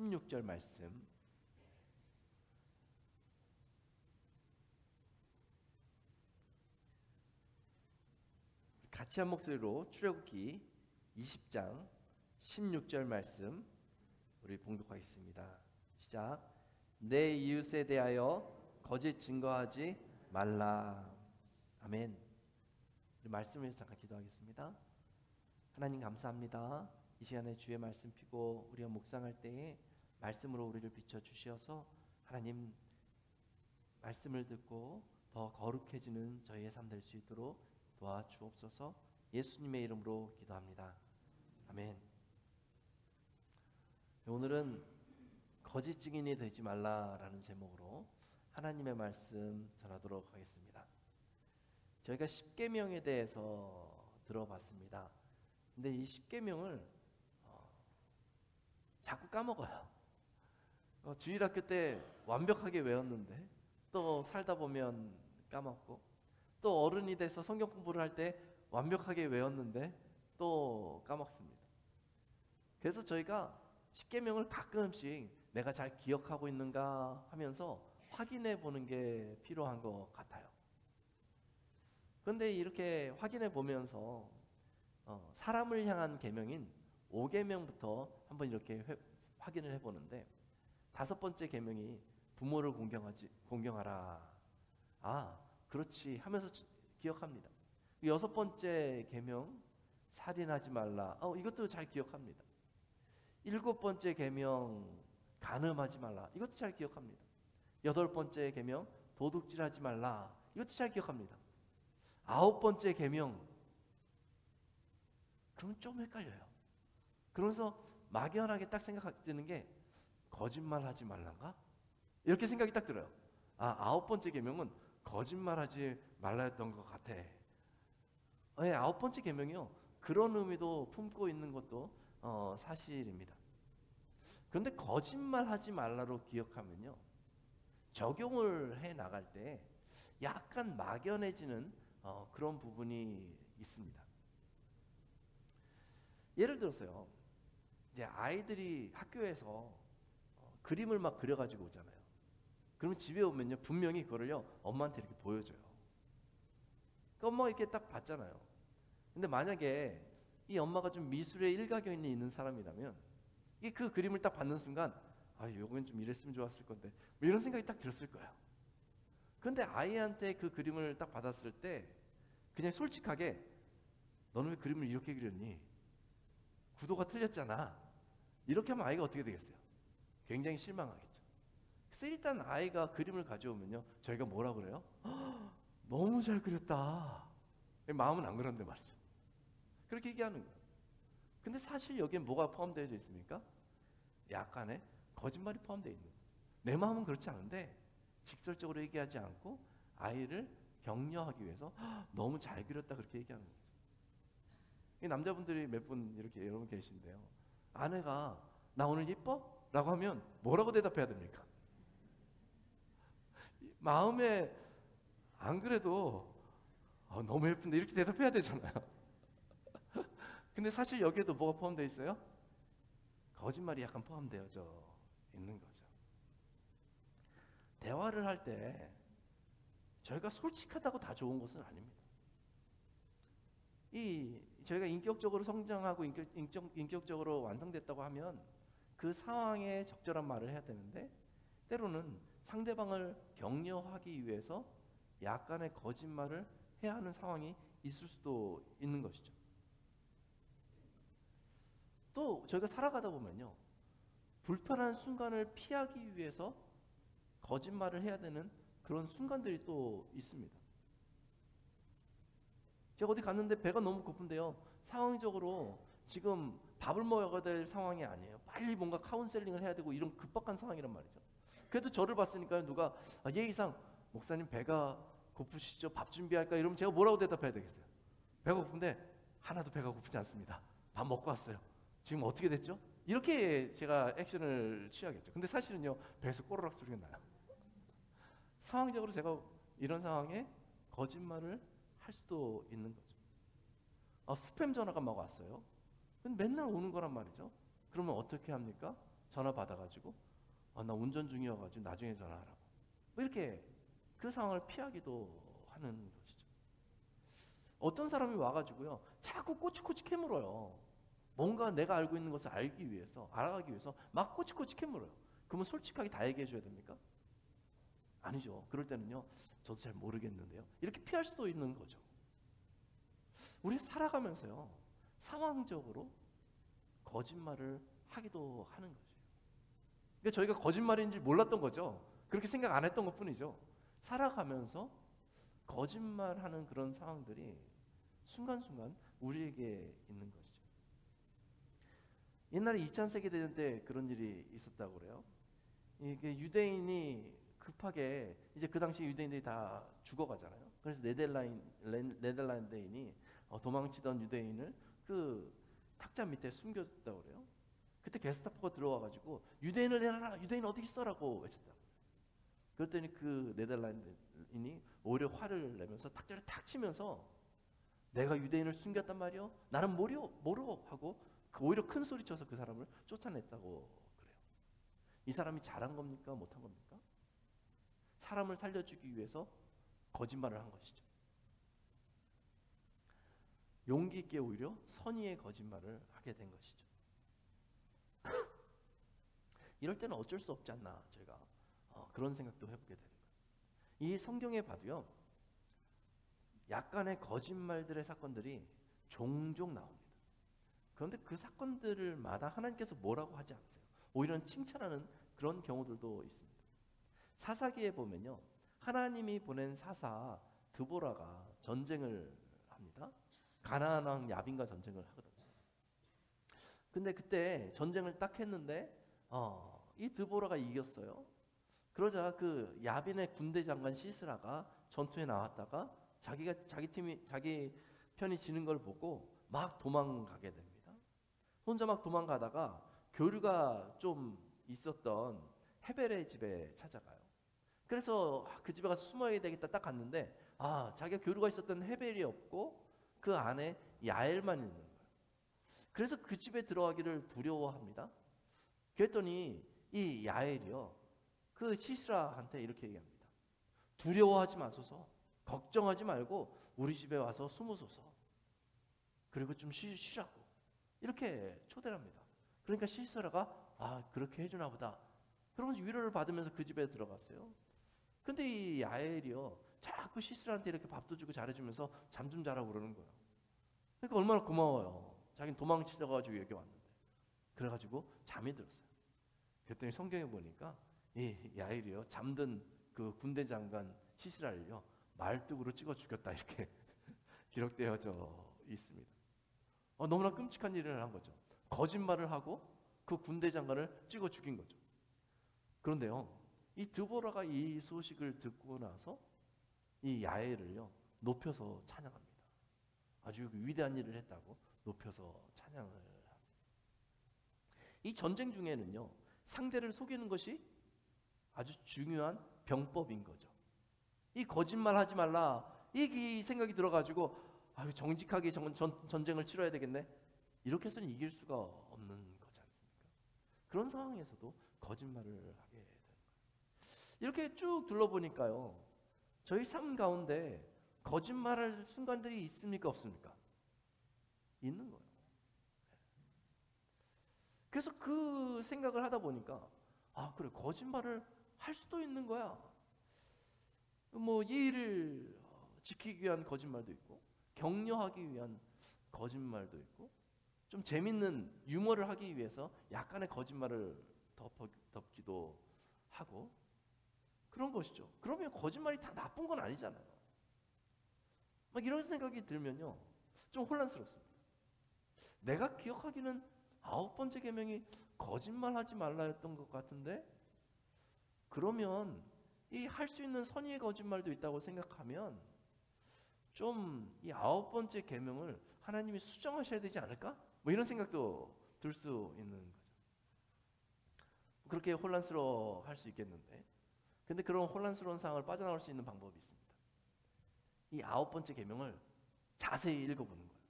16절 말씀 같이 한 목소리로 출애굽기 20장 16절 말씀 우리 봉독하겠습니다. 시작. 내 이웃에 대하여 거짓 증거하지 말라. 아멘. 우리 말씀을 위해서 잠깐 기도하겠습니다. 하나님 감사합니다. 이 시간에 주의 말씀 피고 우리가 묵상할 때에 말씀으로 우리를 비춰주셔서 하나님 말씀을 듣고 더 거룩해지는 저희의 삶 될 수 있도록 도와주옵소서. 예수님의 이름으로 기도합니다. 아멘. 오늘은 거짓 증인이 되지 말라라는 제목으로 하나님의 말씀 전하도록 하겠습니다. 저희가 십계명에 대해서 들어봤습니다. 근데 이 십계명을 자꾸 까먹어요. 주일학교 때 완벽하게 외웠는데 또 살다 보면 까먹고, 또 어른이 돼서 성경 공부를 할 때 완벽하게 외웠는데 또 까먹습니다. 그래서 저희가 십계명을 가끔씩 내가 잘 기억하고 있는가 하면서 확인해 보는 게 필요한 것 같아요. 그런데 이렇게 확인해 보면서 사람을 향한 계명인 5계명부터 한번 이렇게 확인을 해보는데, 5번째 계명이 부모를 공경하라. 아, 그렇지 하면서 기억합니다. 6번째 계명 살인하지 말라. 이것도 잘 기억합니다. 7번째 계명 간음하지 말라. 이것도 잘 기억합니다. 8번째 계명 도둑질하지 말라. 이것도 잘 기억합니다. 9번째 계명 그러면 좀 헷갈려요. 그러면서 막연하게 딱 생각드는 게 거짓말하지 말란가? 이렇게 생각이 딱 들어요. 9번째 계명은 거짓말하지 말라였던 것 같아. 9번째 계명이요, 그런 의미도 품고 있는 것도 사실입니다. 그런데 거짓말하지 말라로 기억하면요, 적용을 해 나갈 때 약간 막연해지는 그런 부분이 있습니다. 예를 들어서요, 이제 아이들이 학교에서 그림을 막 그려가지고 오잖아요. 그러면 집에 오면요, 분명히 그거를요 엄마한테 이렇게 보여줘요. 그러니까 엄마가 이렇게 딱 봤잖아요. 근데 만약에 이 엄마가 좀 미술에 일가견이 있는 사람이라면 이 그 그림을 딱 받는 순간 요건 좀 이랬으면 좋았을 건데 뭐 이런 생각이 딱 들었을 거예요. 근데 아이한테 그 그림을 딱 받았을 때 그냥 솔직하게 너는 왜 그림을 이렇게 그렸니? 구도가 틀렸잖아. 이렇게 하면 아이가 어떻게 되겠어요? 굉장히 실망하겠죠. 그래서 일단 아이가 그림을 가져오면요, 저희가 뭐라 그래요? 너무 잘 그렸다. 마음은 안 그런데 말이죠. 그렇게 얘기하는 거예요. 근데 사실 여기에 뭐가 포함되어 있습니까? 약간의 거짓말이 포함되어 있는 거죠. 내 마음은 그렇지 않은데 직설적으로 얘기하지 않고 아이를 격려하기 위해서 너무 잘 그렸다 그렇게 얘기하는 거죠. 이 남자분들이 몇 분 이렇게 여러분 계신데요, 아내가 나 오늘 예뻐? 라고 하면 뭐라고 대답해야 됩니까? 마음에 안 그래도 너무 예쁜데 이렇게 대답해야 되잖아요. 근데 사실 여기에도 뭐가 포함되어 있어요? 거짓말이 약간 포함되어져 있는 거죠. 대화를 할 때 저희가 솔직하다고 다 좋은 것은 아닙니다. 저희가 인격적으로 성장하고 인격적으로 완성됐다고 하면 그 상황에 적절한 말을 해야 되는데, 때로는 상대방을 격려하기 위해서 약간의 거짓말을 해야 하는 상황이 있을 수도 있는 것이죠. 또 저희가 살아가다 보면요, 불편한 순간을 피하기 위해서 거짓말을 해야 되는 그런 순간들이 또 있습니다. 제가 어디 갔는데 배가 너무 고픈데요, 상황적으로 지금 밥을 먹어야 될 상황이 아니에요. 빨리 뭔가 카운셀링을 해야 되고 이런 급박한 상황이란 말이죠. 그래도 저를 봤으니까 누가 예의상 목사님 배가 고프시죠? 밥 준비할까? 이러면 제가 뭐라고 대답해야 되겠어요? 배가 고픈데 하나도 배가 고프지 않습니다. 밥 먹고 왔어요. 지금 어떻게 됐죠? 이렇게 제가 액션을 취하겠죠. 근데 사실은요, 배에서 꼬르륵 소리가 나요. 상황적으로 제가 이런 상황에 거짓말을 할 수도 있는 거죠. 스팸 전화가 막 왔어요. 근데 맨날 오는 거란 말이죠. 그러면 어떻게 합니까? 전화 받아가지고 나 운전 중이어가지고 나중에 전화하라고. 뭐 이렇게 그 상황을 피하기도 하는 것이죠. 어떤 사람이 와가지고요 자꾸 꼬치꼬치 캐물어요. 뭔가 내가 알고 있는 것을 알기 위해서, 알아가기 위해서 막 꼬치꼬치 캐물어요. 그러면 솔직하게 다 얘기해 줘야 됩니까? 아니죠. 그럴 때는요 저도 잘 모르겠는데요 이렇게 피할 수도 있는 거죠. 우리 살아가면서요 상황적으로 거짓말을 하기도 하는 거죠. 그러니까 저희가 거짓말인지 몰랐던 거죠. 그렇게 생각 안 했던 것 뿐이죠. 살아가면서 거짓말하는 그런 상황들이 순간순간 우리에게 있는 것이죠. 옛날에 2차 세계대전 때 그런 일이 있었다고 그래요. 이게 유대인이 급하게, 이제 그 당시 유대인들이 다 죽어가잖아요. 그래서 네덜란드인이 도망치던 유대인을 그 탁자 밑에 숨겨뒀다고 그래요. 그때 게스타포가 들어와가지고 유대인을 내놔라, 유대인 어디 있어라고 외쳤다. 그랬더니 그 네덜란드인이 오히려 화를 내면서 탁자를 탁 치면서 내가 유대인을 숨겼단 말이오? 나는 모르 하고 오히려 큰 소리 쳐서 그 사람을 쫓아냈다고 그래요. 이 사람이 잘한 겁니까? 못한 겁니까? 사람을 살려주기 위해서 거짓말을 한 것이죠. 용기 있게 오히려 선의의 거짓말을 하게 된 것이죠. 이럴 때는 어쩔 수 없지 않나 저희가 그런 생각도 해보게 되는 거예요. 이 성경에 봐도요 약간의 거짓말들의 사건들이 종종 나옵니다. 그런데 그 사건들마다 하나님께서 뭐라고 하지 않으세요. 오히려 칭찬하는 그런 경우들도 있습니다. 사사기에 보면요 하나님이 보낸 사사 드보라가 전쟁을 합니다. 가나안 왕 야빈과 전쟁을 하거든요. 근데 그때 전쟁을 딱 했는데 이 드보라가 이겼어요. 그러자 그 야빈의 군대 장관 시스라가 전투에 나왔다가 자기 편이 지는 걸 보고 막 도망가게 됩니다. 혼자 막 도망가다가 교류가 좀 있었던 헤벨의 집에 찾아가요. 그래서 그 집에 가서 숨어야 되겠다 딱 갔는데 자기가 교류가 있었던 헤벨이 없고 그 안에 야엘만 있는 거예요. 그래서 그 집에 들어가기를 두려워합니다. 그랬더니 이 야엘이요 그 시스라한테 이렇게 얘기합니다. 두려워하지 마소서, 걱정하지 말고 우리 집에 와서 숨으소서, 그리고 좀 쉬라고 이렇게 초대를 합니다. 그러니까 시스라가 그렇게 해주나 보다 그러면서 위로를 받으면서 그 집에 들어갔어요. 근데 이 야엘이요 자꾸 시스라한테 이렇게 밥도 주고 잘해주면서 잠 좀 자라고 그러는 거예요. 그러니까 얼마나 고마워요. 자기는 도망치다가지고 여기 왔는데. 그래가지고 잠이 들었어요. 그랬더니 성경에 보니까 이 야엘이요 잠든 그 군대 장관 시스라를요 말뚝으로 찍어 죽였다 이렇게 기록되어져 있습니다. 너무나 끔찍한 일을 한 거죠. 거짓말을 하고 그 군대 장관을 찍어 죽인 거죠. 그런데요 이 드보라가 이 소식을 듣고 나서 이 야엘을요 높여서 찬양합니다. 아주 위대한 일을 했다고 높여서 찬양을 합니다. 이 전쟁 중에는요 상대를 속이는 것이 아주 중요한 병법인 거죠. 이 거짓말 하지 말라 이 생각이 들어가지고 정직하게 전쟁을 치러야 되겠네 이렇게 해서는 이길 수가 없는 거지 않습니까? 그런 상황에서도 거짓말을 하게 되는 거예요. 이렇게 쭉 둘러보니까요 저희 삶 가운데 거짓말할 순간들이 있습니까 없습니까? 있는 거예요. 그래서 그 생각을 하다 보니까 그래 거짓말을 할 수도 있는 거야. 뭐 예의를 지키기 위한 거짓말도 있고 격려하기 위한 거짓말도 있고 좀 재밌는 유머를 하기 위해서 약간의 거짓말을 덮기도 하고 그런 것이죠. 그러면 거짓말이 다 나쁜 건 아니잖아요. 막 이런 생각이 들면요 좀 혼란스럽습니다. 내가 기억하기는 9번째 계명이 거짓말하지 말라였던 것 같은데 그러면 이 할 수 있는 선의의 거짓말도 있다고 생각하면 좀 이 9번째 계명을 하나님이 수정하셔야 되지 않을까? 뭐 이런 생각도 들 수 있는 거죠. 그렇게 혼란스러워 할 수 있겠는데 근데 그런 혼란스러운 상황을 빠져나올 수 있는 방법이 있습니다. 이 9번째 계명을 자세히 읽어보는 거예요.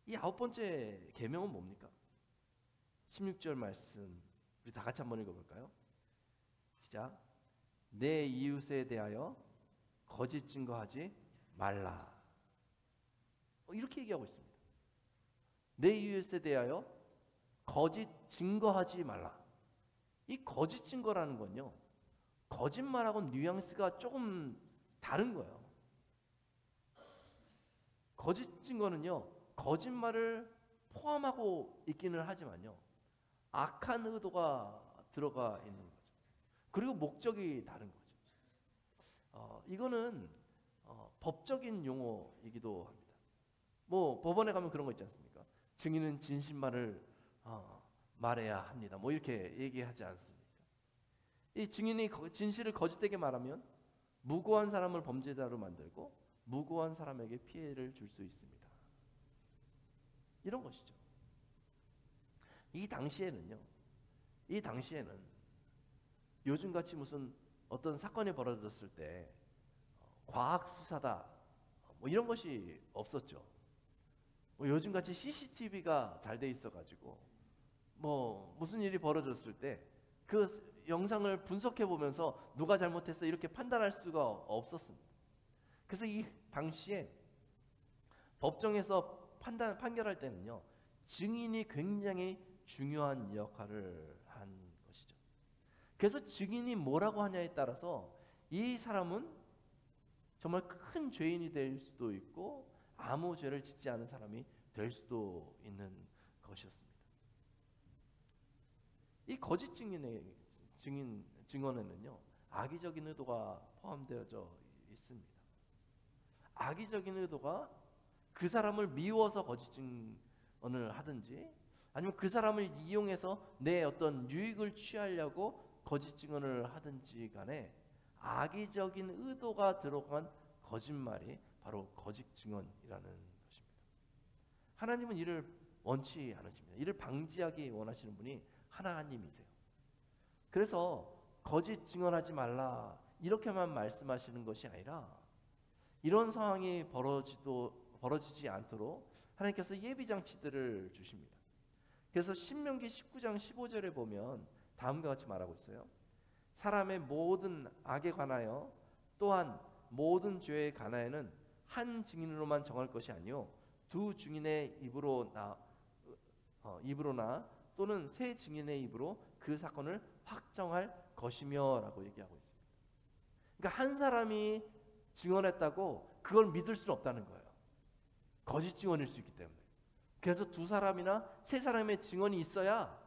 이 9번째 계명은 뭡니까? 16절 말씀 우리 다 같이 한번 읽어볼까요? 시작. 내 이웃에 대하여 거짓 증거하지 말라. 이렇게 얘기하고 있습니다. 내 이웃에 대하여 거짓 증거하지 말라. 이 거짓 증거라는 건요, 거짓말하고는 뉘앙스가 조금 다른 거예요. 거짓 증거는요, 거짓말을 포함하고 있기는 하지만요, 악한 의도가 들어가 있는 거죠. 그리고 목적이 다른 거죠. 이거는 법적인 용어이기도 합니다. 뭐 법원에 가면 그런 거 있지 않습니까? 증인은 진실말을 말해야 합니다. 뭐 이렇게 얘기하지 않습니까? 이 증인이 진실을 거짓되게 말하면 무고한 사람을 범죄자로 만들고 무고한 사람에게 피해를 줄 수 있습니다. 이런 것이죠. 이 당시에는 요즘같이 무슨 어떤 사건이 벌어졌을 때 과학 수사다 뭐 이런 것이 없었죠. 뭐 요즘같이 CCTV가 잘 돼 있어가지고 뭐 무슨 일이 벌어졌을 때 그 영상을 분석해 보면서 누가 잘못했어 이렇게 판단할 수가 없었습니다. 그래서 이 당시에 법정에서 판결할 때는요, 증인이 굉장히 중요한 역할을 한 것이죠. 그래서 증인이 뭐라고 하냐에 따라서 이 사람은 정말 큰 죄인이 될 수도 있고 아무 죄를 짓지 않은 사람이 될 수도 있는 것이었습니다. 이 거짓 증언에는요, 악의적인 의도가 포함되어져 있습니다. 악의적인 의도가 그 사람을 미워서 거짓 증언을 하든지 아니면 그 사람을 이용해서 내 어떤 유익을 취하려고 거짓 증언을 하든지 간에 악의적인 의도가 들어간 거짓말이 바로 거짓 증언이라는 것입니다. 하나님은 이를 원치 않으십니다. 이를 방지하기 원하시는 분이 하나님이세요. 그래서 거짓 증언하지 말라 이렇게만 말씀하시는 것이 아니라 이런 상황이 벌어지지 않도록 하나님께서 예비장치들을 주십니다. 그래서 신명기 19장 15절에 보면 다음과 같이 말하고 있어요. 사람의 모든 악에 관하여 또한 모든 죄에 관하여는 한 증인으로만 정할 것이 아니요 두 증인의 입으로나 또는 세 증인의 입으로 그 사건을 확정할 것이며 라고 얘기하고 있습니다. 그러니까 한 사람이 증언했다고 그걸 믿을 수는 없다는 거예요. 거짓 증언일 수 있기 때문에. 그래서 두 사람이나 세 사람의 증언이 있어야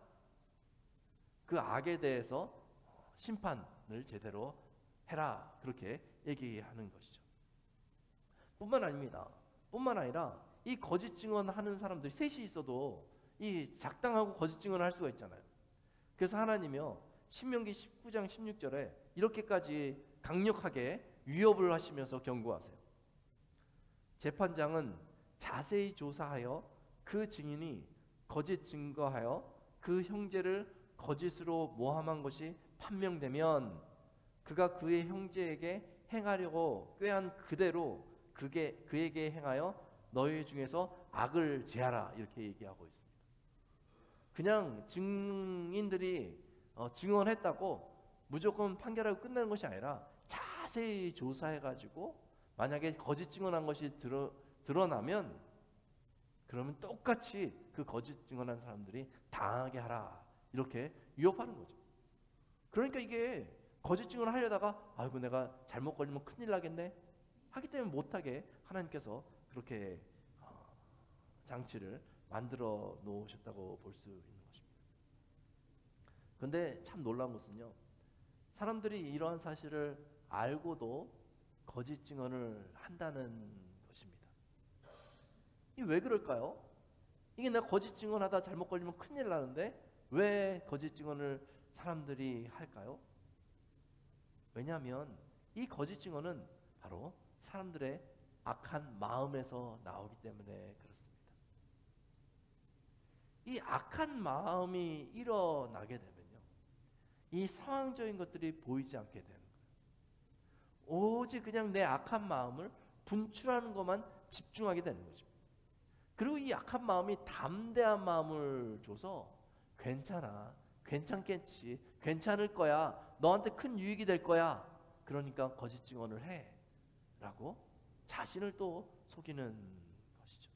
그 악에 대해서 심판을 제대로 해라 그렇게 얘기하는 것이죠. 뿐만 아니라 이 거짓 증언하는 사람들이 셋이 있어도 이 작당하고 거짓 증언을 할 수가 있잖아요. 그래서 하나님이요 신명기 19장 16절에 이렇게까지 강력하게 위협을 하시면서 경고하세요. 재판장은 자세히 조사하여 그 증인이 거짓 증거하여 그 형제를 거짓으로 모함한 것이 판명되면 그가 그의 형제에게 행하려고 꾀한 그대로 그에게 행하여 너희 중에서 악을 제하라 이렇게 얘기하고 있습니다. 그냥 증인들이 증언했다고 무조건 판결하고 끝나는 것이 아니라 자세히 조사해가지고 만약에 거짓 증언한 것이 드러나면 그러면 똑같이 그 거짓 증언한 사람들이 당하게 하라 이렇게 위협하는 거죠. 그러니까 이게 거짓 증언을 하려다가 아이고 내가 잘못 걸리면 큰일 나겠네 하기 때문에 못하게 하나님께서 그렇게 장치를 만들어 놓으셨다고 볼 수 있는 것입니다. 그런데 참 놀라운 것은요, 사람들이 이러한 사실을 알고도 거짓 증언을 한다는 것입니다. 이게 왜 그럴까요? 이게 내가 거짓 증언하다 잘못 걸리면 큰일 나는데 왜 거짓 증언을 사람들이 할까요? 왜냐하면 이 거짓 증언은 바로 사람들의 악한 마음에서 나오기 때문에 그렇습니다. 이 악한 마음이 일어나게 되면요, 이 상황적인 것들이 보이지 않게 되는 거예요. 오직 그냥 내 악한 마음을 분출하는 것만 집중하게 되는 것입니다. 그리고 이 악한 마음이 담대한 마음을 줘서 괜찮아, 괜찮겠지, 괜찮을 거야, 너한테 큰 유익이 될 거야, 그러니까 거짓 증언을 해 라고 자신을 또 속이는 것이죠.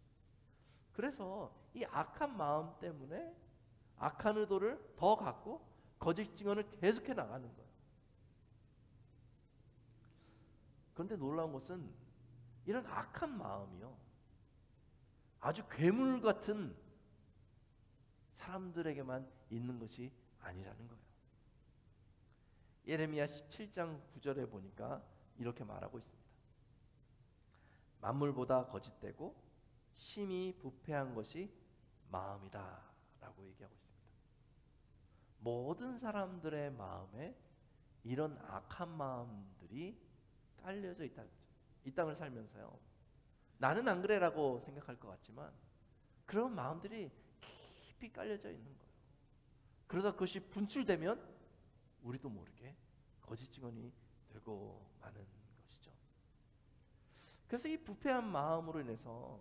그래서 이 악한 마음 때문에 악한 의도를 더 갖고 거짓 증언을 계속해 나가는 거예요. 그런데 놀라운 것은 이런 악한 마음이요, 아주 괴물 같은 사람들에게만 있는 것이 아니라는 거예요. 예레미야 17장 9절에 보니까 이렇게 말하고 있습니다. 만물보다 거짓되고 심히 부패한 것이 마음이다 라고 얘기하고 있습니다. 모든 사람들의 마음에 이런 악한 마음들이 깔려져 있다는 거죠. 이 땅을 살면서요, 나는 안 그래라고 생각할 것 같지만 그런 마음들이 깊이 깔려져 있는 거예요. 그러다 그것이 분출되면 우리도 모르게 거짓 증언이 되고 마는 것이죠. 그래서 이 부패한 마음으로 인해서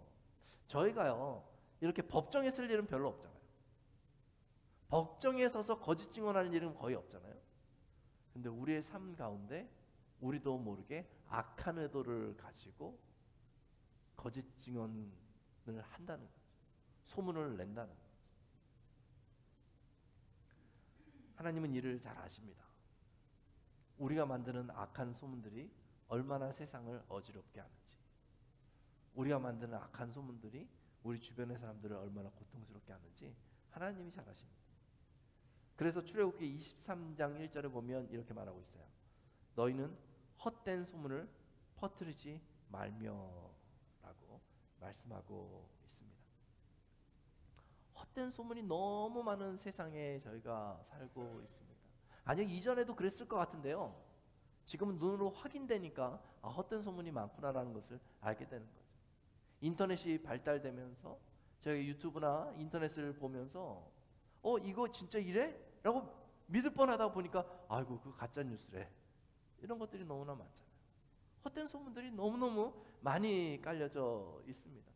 저희가요, 이렇게 법정에 쓸 일은 별로 없잖아요. 법정에 서서 거짓 증언하는 일은 거의 없잖아요. 근데 우리의 삶 가운데 우리도 모르게 악한 의도를 가지고 거짓 증언을 한다는 거죠. 소문을 낸다는 거죠. 하나님은 이를 잘 아십니다. 우리가 만드는 악한 소문들이 얼마나 세상을 어지럽게 하는지, 우리가 만드는 악한 소문들이 우리 주변의 사람들을 얼마나 고통스럽게 하는지 하나님이 잘 아십니다. 그래서 출애굽기 23장 1절에 보면 이렇게 말하고 있어요. 너희는 헛된 소문을 퍼뜨리지 말며 라고 말씀하고 있습니다. 헛된 소문이 너무 많은 세상에 저희가 살고 있습니다. 아니요, 이전에도 그랬을 것 같은데요, 지금은 눈으로 확인되니까 헛된 소문이 많구나라는 것을 알게 되는 거죠. 인터넷이 발달되면서 저희 유튜브나 인터넷을 보면서 이거 진짜 이래? 라고 믿을 뻔하다 보니까 아이고 그거 가짜 뉴스래, 이런 것들이 너무나 많잖아요. 헛된 소문들이 너무너무 많이 깔려져 있습니다.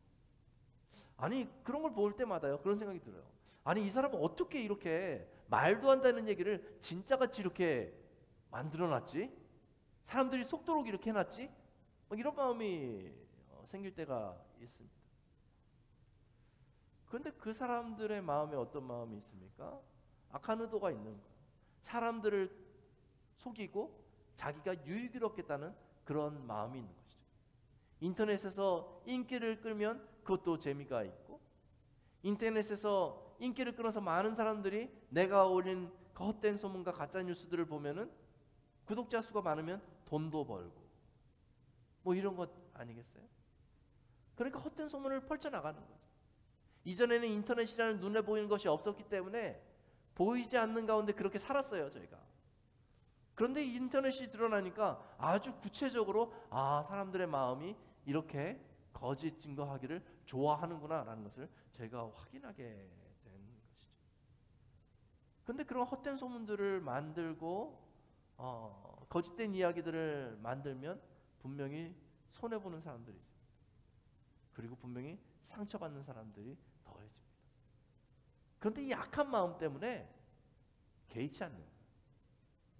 아니, 그런 걸 볼 때마다요, 그런 생각이 들어요. 아니, 이 사람은 어떻게 이렇게 말도 안 되는 얘기를 진짜같이 이렇게 만들어놨지? 사람들이 속도록 이렇게 해놨지? 이런 마음이 생길 때가 있습니다. 그런데 그 사람들의 마음에 어떤 마음이 있습니까? 악한 의도가 있는 거예요. 사람들을 속이고 자기가 유익을 얻겠다는 그런 마음이 있는 것이죠. 인터넷에서 인기를 끌면 그것도 재미가 있고, 인터넷에서 인기를 끌어서 많은 사람들이 내가 올린 헛된 소문과 가짜 뉴스들을 보면은 구독자 수가 많으면 돈도 벌고, 이런 것 아니겠어요? 그러니까 헛된 소문을 펼쳐나가는 거죠. 이전에는 인터넷이라는 눈에 보이는 것이 없었기 때문에 보이지 않는 가운데 그렇게 살았어요, 저희가. 그런데 인터넷이 드러나니까 아주 구체적으로 사람들의 마음이 이렇게 거짓 증거하기를 좋아하는구나 라는 것을 저희가 확인하게 된 것이죠. 그런데 그런 헛된 소문들을 만들고 거짓된 이야기들을 만들면 분명히 손해보는 사람들이 있습니다. 그리고 분명히 상처받는 사람들이 더해집니다. 그런데 이 악한 마음 때문에 개의치 않는 거예요.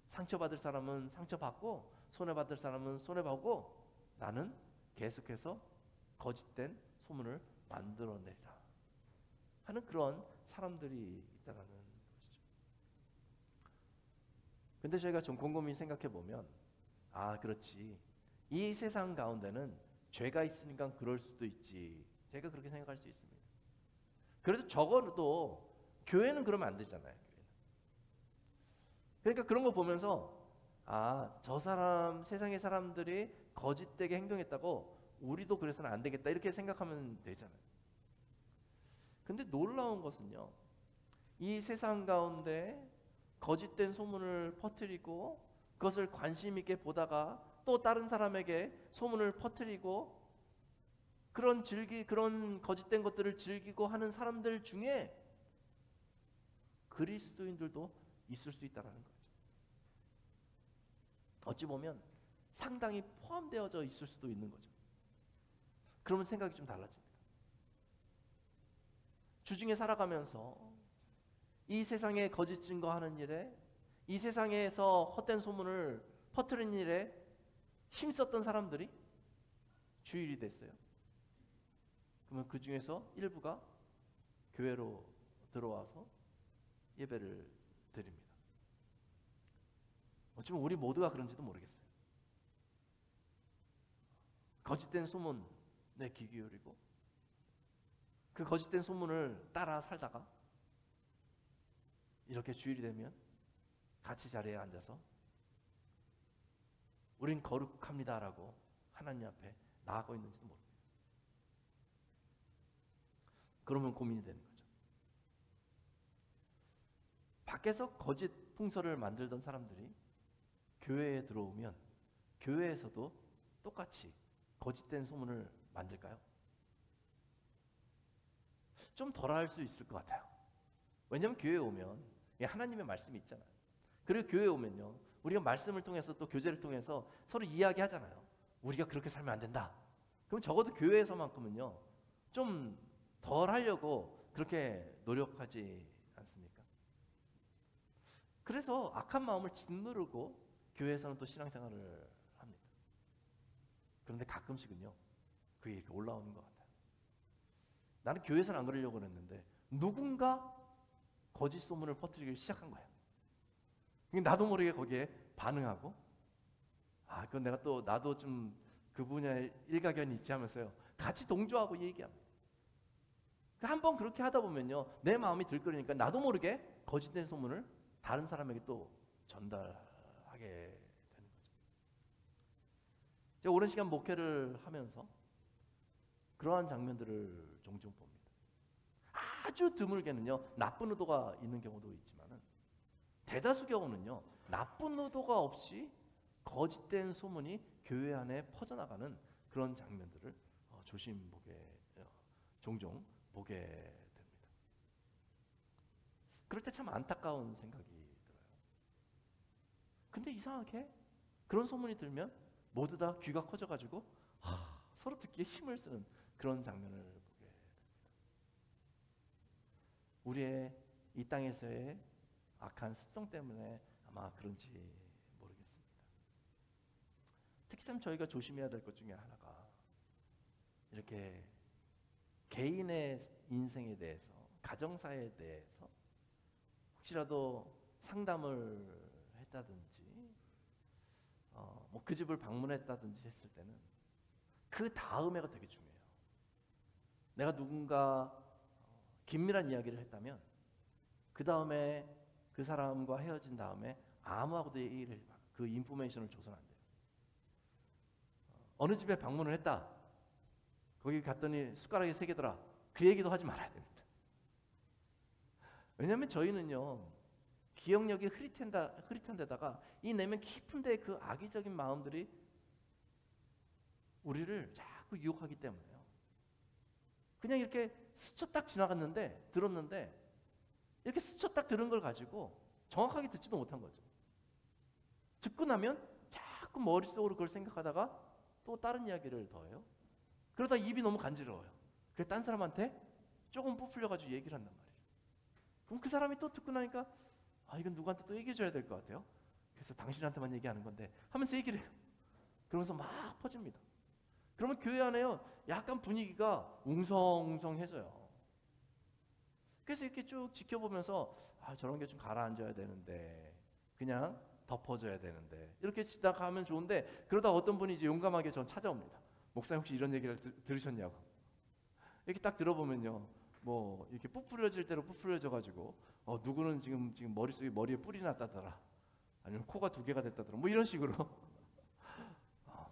상처받을 사람은 상처받고 손해받을 사람은 손해받고, 나는 계속해서 거짓된 소문을 만들어내리라 하는 그런 사람들이 있다는 것이죠. 근데 저희가 좀 곰곰이 생각해 보면 그렇지, 이 세상 가운데는 죄가 있으니까 그럴 수도 있지, 제가 그렇게 생각할 수 있습니다. 그래도 적어도 교회는 그러면 안 되잖아요. 그러니까 그런 거 보면서 저 사람, 세상의 사람들이 거짓되게 행동했다고 우리도 그래서는 안 되겠다, 이렇게 생각하면 되잖아요. 근데 놀라운 것은요, 이 세상 가운데 거짓된 소문을 퍼뜨리고 그것을 관심 있게 보다가 또 다른 사람에게 소문을 퍼뜨리고 그런 거짓된 것들을 즐기고 하는 사람들 중에 그리스도인들도 있을 수 있다는 거죠. 어찌 보면 상당히 포함되어져 있을 수도 있는 거죠. 그러면 생각이 좀 달라집니다. 주중에 살아가면서 이 세상에 거짓 증거하는 일에, 이 세상에서 헛된 소문을 퍼뜨리는 일에 힘썼던 사람들이 주일이 됐어요. 그러면 그 중에서 일부가 교회로 들어와서 예배를 드립니다. 어쩌면 우리 모두가 그런지도 모르겠어요. 거짓된 소문에 귀 기울이고 그 거짓된 소문을 따라 살다가 이렇게 주일이 되면 같이 자리에 앉아서 우린 거룩합니다라고 하나님 앞에 나아가고 있는지도 모릅니다. 그러면 고민이 되는 거죠. 밖에서 거짓 풍설을 만들던 사람들이 교회에 들어오면 교회에서도 똑같이 거짓된 소문을 만들까요? 좀 덜할 수 있을 것 같아요. 왜냐하면 교회에 오면 하나님의 말씀이 있잖아요. 그리고 교회에 오면요, 우리가 말씀을 통해서 또 교제를 통해서 서로 이야기하잖아요. 우리가 그렇게 살면 안 된다. 그럼 적어도 교회에서만큼은요 좀 덜 하려고 그렇게 노력하지 않습니까? 그래서 악한 마음을 짓누르고 교회에서는 또 신앙생활을 합니다. 그런데 가끔씩은요 그게 이렇게 올라오는 것 같아요. 나는 교회에서는 안 그러려고 그랬는데 누군가 거짓 소문을 퍼뜨리기 시작한 거예요. 나도 모르게 거기에 반응하고, 그건 내가 또 나도 좀 그 분야에 일가견이 있지 하면서요 같이 동조하고 얘기합니다. 한번 그렇게 하다 보면요 내 마음이 들끓으니까 나도 모르게 거짓된 소문을 다른 사람에게 또 전달하게 되는 거죠. 제가 오랜 시간 목회를 하면서 그러한 장면들을 종종 봅니다. 아주 드물게는요 나쁜 의도가 있는 경우도 있지만은 대다수 경우는요 나쁜 의도가 없이 거짓된 소문이 교회 안에 퍼져나가는 그런 장면들을 종종 보게 됩니다. 그럴 때 참 안타까운 생각이 들어요. 근데 이상하게 그런 소문이 들면 모두 다 귀가 커져가지고 서로 듣기에 힘을 쓰는 그런 장면을 보게 됩니다. 우리의 이 땅에서의 악한 습성 때문에 아마 그런지 모르겠습니다. 특히 참 저희가 조심해야 될 것 중에 하나가 이렇게 개인의 인생에 대해서, 가정사에 대해서 혹시라도 상담을 했다든지 그 집을 방문했다든지 했을 때는 그 다음에가 되게 중요해요. 내가 누군가 긴밀한 이야기를 했다면 그 다음에 그 사람과 헤어진 다음에 아무하고도 그 인포메이션을 줘서는 안 돼요. 어느 집에 방문을 했다. 거기 갔더니 숟가락이 3개더라. 그 얘기도 하지 말아야 됩니다. 왜냐하면 저희는요 기억력이 흐릿한 데다가 이 내면 깊은 데에 그 악의적인 마음들이 우리를 자꾸 유혹하기 때문에요. 그냥 이렇게 스쳐딱 지나갔는데 들었는데 이렇게 스쳐딱 들은 걸 가지고 정확하게 듣지도 못한 거죠. 듣고 나면 자꾸 머릿속으로 그걸 생각하다가 또 다른 이야기를 더해요. 그러다 입이 너무 간지러워요. 그래서 딴 사람한테 조금 부풀려가지고 얘기를 한단 말이죠. 그럼 그 사람이 또 듣고 나니까 이건 누구한테 또 얘기해줘야 될 것 같아요. 그래서 당신한테만 얘기하는 건데 하면서 얘기를 해요. 그러면서 막 퍼집니다. 그러면 교회 안에요 약간 분위기가 웅성웅성해져요. 그래서 이렇게 쭉 지켜보면서 저런 게 좀 가라앉아야 되는데, 그냥 덮어줘야 되는데, 이렇게 지나가면 좋은데, 그러다 어떤 분이 이제 용감하게 전 찾아옵니다. 목사님 혹시 이런 얘기를 들으셨냐고. 이렇게 딱 들어보면요 뭐 이렇게 부풀려질 대로 부풀려져가지고 누구는 지금 머리에 뿔이 났다더라, 아니면 코가 2개가 됐다더라, 뭐 이런 식으로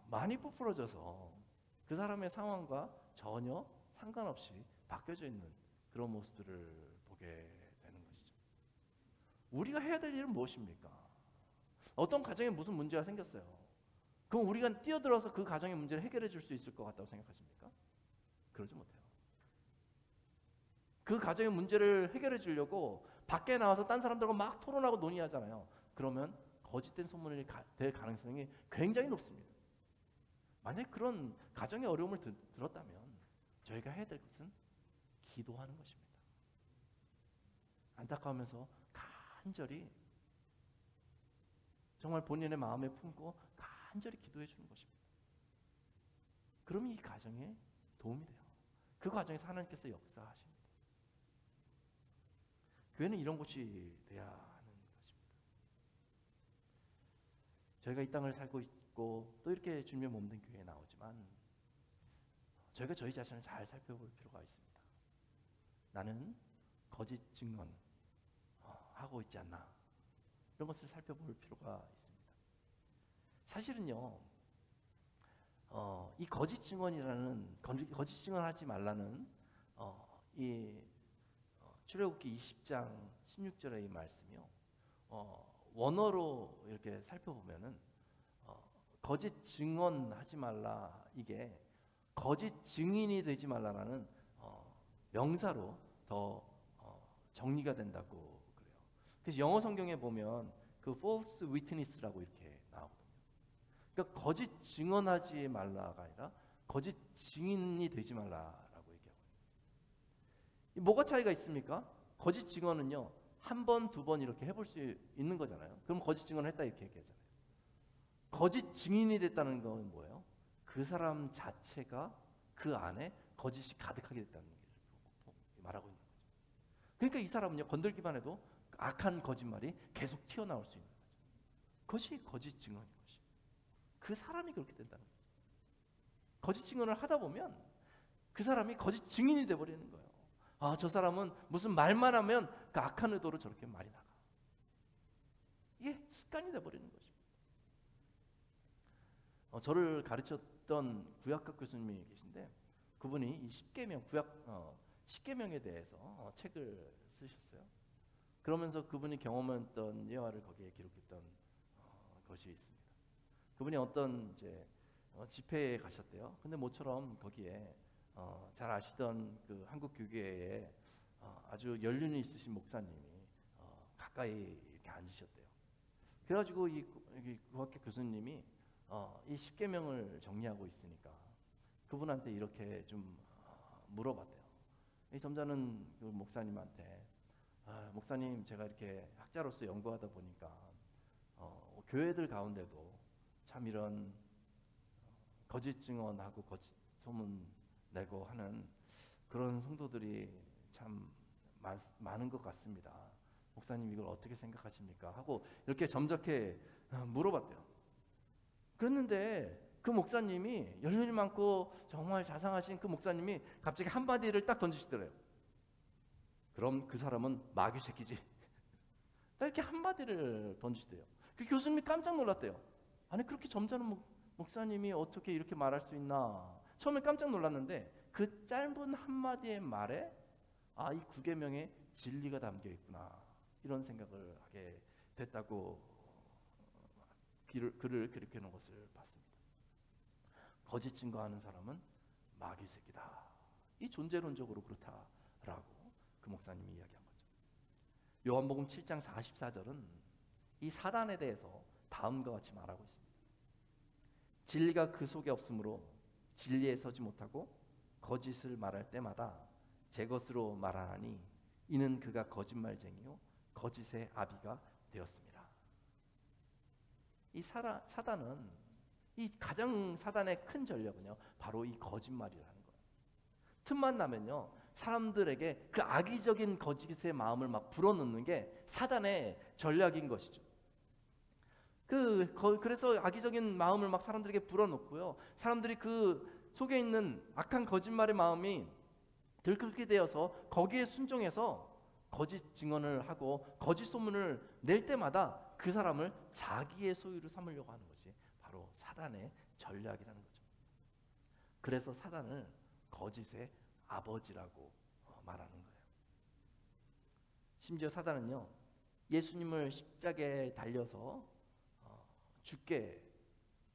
많이 부풀어져서 그 사람의 상황과 전혀 상관없이 바뀌어져 있는 그런 모습들을 보게 되는 것이죠. 우리가 해야 될 일은 무엇입니까? 어떤 가정에 무슨 문제가 생겼어요. 그럼 우리가 뛰어들어서 그 가정의 문제를 해결해 줄 수 있을 것 같다고 생각하십니까? 그러지 못해요. 그 가정의 문제를 해결해 주려고 밖에 나와서 딴 사람들과 막 토론하고 논의하잖아요. 그러면 거짓된 소문이 될 가능성이 굉장히 높습니다. 만약에 그런 가정의 어려움을 들었다면 저희가 해야 될 것은 기도하는 것입니다. 안타까우면서 간절히 정말 본인의 마음에 품고 간절히 기도해 주는 것입니다. 그러면 이 가정에 도움이 돼요. 그 과정에서 하나님께서 역사하십니다. 교회는 이런 곳이 돼야 하는 것입니다. 저희가 이 땅을 살고 있고 또 이렇게 주님의 몸된 교회에 나오지만 저희가 저희 자신을 잘 살펴볼 필요가 있습니다. 나는 거짓 증언 하고 있지 않나, 이런 것을 살펴볼 필요가 있습니다. 사실은요, 이 거짓 증언이라는, 거짓 증언하지 말라는 이 출애굽기 20장 16절의 이 말씀이요, 원어로 이렇게 살펴보면은 거짓 증언하지 말라, 이게 거짓 증인이 되지 말라라는 명사로 더 정리가 된다고 그래요. 그래서 영어 성경에 보면 그 false witness라고 이렇게 나오거든요. 그러니까 거짓 증언하지 말라가 아니라 거짓 증인이 되지 말라라고 얘기하고 있는 거죠. 뭐가 차이가 있습니까? 거짓 증언은요, 한 번, 두 번 이렇게 해볼 수 있는 거잖아요. 그럼 거짓 증언을 했다 이렇게 얘기하잖아요. 거짓 증인이 됐다는 건 뭐예요? 그 사람 자체가 그 안에 거짓이 가득하게 됐다는 얘기를 말하고 있는 거죠. 그러니까 이 사람은요, 건들기만 해도 악한 거짓말이 계속 튀어나올 수 있는 거죠. 그것이 거짓 증언인 것이. 그 사람이 그렇게 된다는 거죠. 거짓 증언을 하다 보면 그 사람이 거짓 증인이 돼버리는 거예요. 아, 저 사람은 무슨 말만 하면 그 악한 의도로 저렇게 말이 나가. 이게 습관이 돼버리는 것입니다. 저를 가르쳤던 구약학 교수님이 계신데, 그분이 이 십계명, 구약 10계명에 대해서 책을 쓰셨어요. 그러면서 그분이 경험했던 예화를 거기에 기록했던 것이 있습니다. 그분이 어떤 이제 집회에 가셨대요. 근데 모처럼 거기에 잘 아시던 그 한국 교계에 아주 연륜이 있으신 목사님이 가까이 이렇게 앉으셨대요. 그래가지고 이 구학교 교수님이 이 십계명을 정리하고 있으니까 그분한테 이렇게 좀 물어봤대요. 이 점잖은 그 목사님한테, 목사님, 제가 이렇게 학자로서 연구하다 보니까 교회들 가운데도 참 이런 거짓 증언하고 거짓 소문 내고 하는 그런 성도들이 참 많은 것 같습니다. 목사님, 이걸 어떻게 생각하십니까? 하고 이렇게 점잖게 물어봤대요. 그랬는데 그 목사님이, 연륜이 많고 정말 자상하신 그 목사님이 갑자기 한마디를 딱 던지시더래요. 그럼 그 사람은 마귀 새끼지. 이렇게 한마디를 던지시대요. 그 교수님이 깜짝 놀랐대요. 아니, 그렇게 점잖은 목사님이 어떻게 이렇게 말할 수 있나. 처음에 깜짝 놀랐는데 그 짧은 한마디의 말에 이 9계명에 진리가 담겨 있구나, 이런 생각을 하게 됐다고 글을 기록해 놓은 것을 봤습니다. 거짓 증거하는 사람은 마귀 새끼다. 이 존재론적으로 그렇다라고 그 목사님이 이야기한 거죠. 요한복음 7장 44절은 이 사단에 대해서 다음과 같이 말하고 있습니다. 진리가 그 속에 없으므로 진리에 서지 못하고 거짓을 말할 때마다 제 것으로 말하나니 이는 그가 거짓말쟁이요 거짓의 아비가 되었습니다. 이 사단은, 이 가장 사단의 큰 전략은요, 바로 이 거짓말이라는 거예요. 틈만 나면요, 사람들에게 그 악의적인 거짓의 마음을 막 불어넣는 게 사단의 전략인 것이죠. 그래서 악의적인 마음을 막 사람들에게 불어넣고요, 사람들이 그 속에 있는 악한 거짓말의 마음이 들끓게 되어서 거기에 순종해서 거짓 증언을 하고 거짓 소문을 낼 때마다 그 사람을 자기의 소유로 삼으려고 하는 것이 바로 사단의 전략이라는 거죠. 그래서 사단을 거짓의 아버지라고 말하는 거예요. 심지어 사단은요, 예수님을 십자가에 달려서 죽게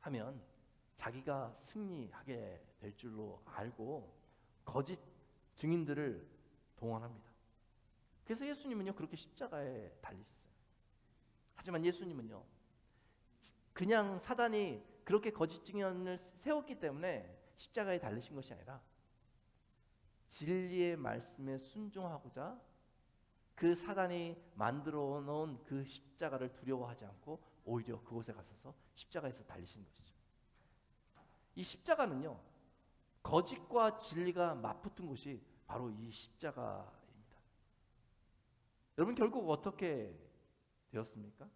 하면 자기가 승리하게 될 줄로 알고 거짓 증인들을 동원합니다. 그래서 예수님은요, 그렇게 십자가에 달리셨어요. 하지만 예수님은요, 그냥 사단이 그렇게 거짓 증언을 세웠기 때문에 십자가에 달리신 것이 아니라 진리의 말씀에 순종하고자 그 사단이 만들어 놓은 그 십자가를 두려워하지 않고 오히려 그곳에 가서서 십자가에서 달리신 것이죠. 이 십자가는요, 거짓과 진리가 맞붙은 곳이 바로 이 십자가입니다. 여러분, 결국 어떻게 되었습니까?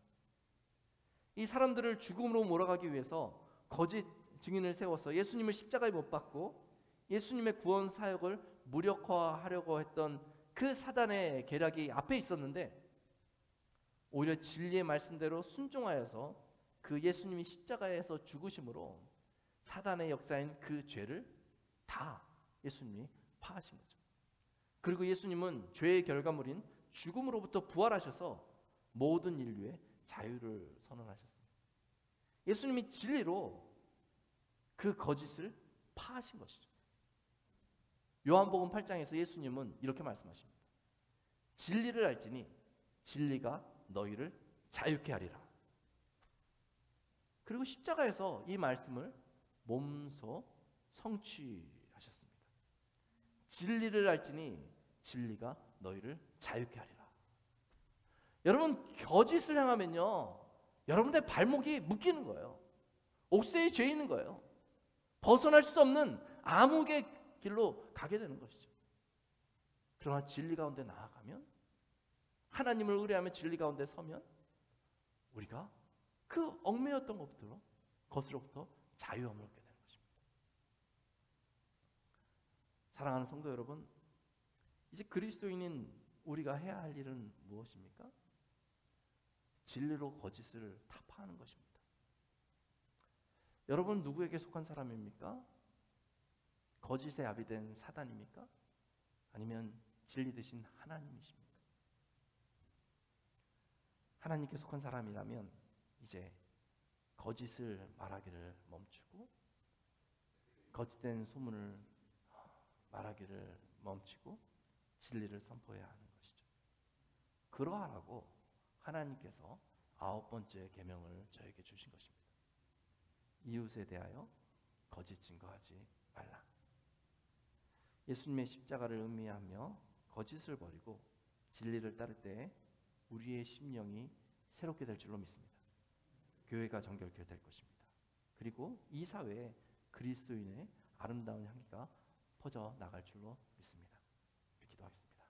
이 사람들을 죽음으로 몰아가기 위해서 거짓 증인을 세워서 예수님을 십자가에 못 박고 예수님의 구원 사역을 무력화하려고 했던 그 사단의 계략이 앞에 있었는데, 오히려 진리의 말씀대로 순종하여서 그 예수님이 십자가에서 죽으심으로 사단의 역사인 그 죄를 다 예수님이 파하신 거죠. 그리고 예수님은 죄의 결과물인 죽음으로부터 부활하셔서 모든 인류의 자유를 선언하셨습니다. 예수님이 진리로 그 거짓을 파하신 것이죠. 요한복음 8장에서 예수님은 이렇게 말씀하십니다. 진리를 알지니 진리가 너희를 자유케 하리라. 그리고 십자가에서 이 말씀을 몸소 성취하셨습니다. 진리를 알지니 진리가 너희를 자유케 하리라. 여러분, 거짓을 향하면요, 여러분의 발목이 묶이는 거예요. 옥새에 죄 있는 거예요. 벗어날 수 없는 암흑의 길로 가게 되는 것이죠. 그러나 진리 가운데 나아가면, 하나님을 의뢰하며 진리 가운데 서면 우리가 그 얽매였던 것으로부터 자유함을 얻게 되는 것입니다. 사랑하는 성도 여러분, 이제 그리스도인인 우리가 해야 할 일은 무엇입니까? 진리로 거짓을 타파하는 것입니다. 여러분, 누구에게 속한 사람입니까? 거짓에 아비된 사단입니까? 아니면 진리 되신 하나님이십니까? 하나님께 속한 사람이라면 이제 거짓을 말하기를 멈추고, 거짓된 소문을 말하기를 멈추고 진리를 선포해야 하는 것이죠. 그러하라고 하나님께서 9번째 계명을 저에게 주신 것입니다. 이웃에 대하여 거짓 증거하지 말라. 예수님의 십자가를 의미하며 거짓을 버리고 진리를 따를 때 우리의 심령이 새롭게 될 줄로 믿습니다. 교회가 정결케 될 것입니다. 그리고 이 사회에 그리스도인의 아름다운 향기가 퍼져 나갈 줄로 믿습니다. 기도하겠습니다.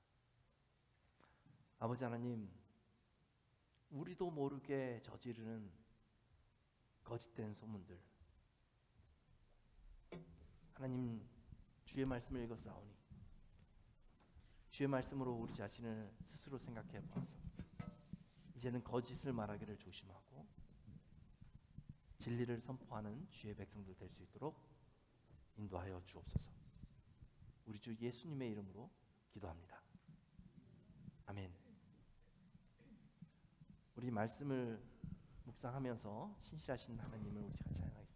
아버지 하나님, 우리도 모르게 저지르는 거짓된 소문들, 하나님, 주의 말씀을 읽었사오니 주의 말씀으로 우리 자신을 스스로 생각해 보아서 이제는 거짓을 말하기를 조심하고 진리를 선포하는 주의 백성들 될 수 있도록 인도하여 주옵소서. 우리 주 예수님의 이름으로 기도합니다. 아멘. 우리 말씀을 묵상하면서 신실하신 하나님을 우리 같이 찬양하겠습니다.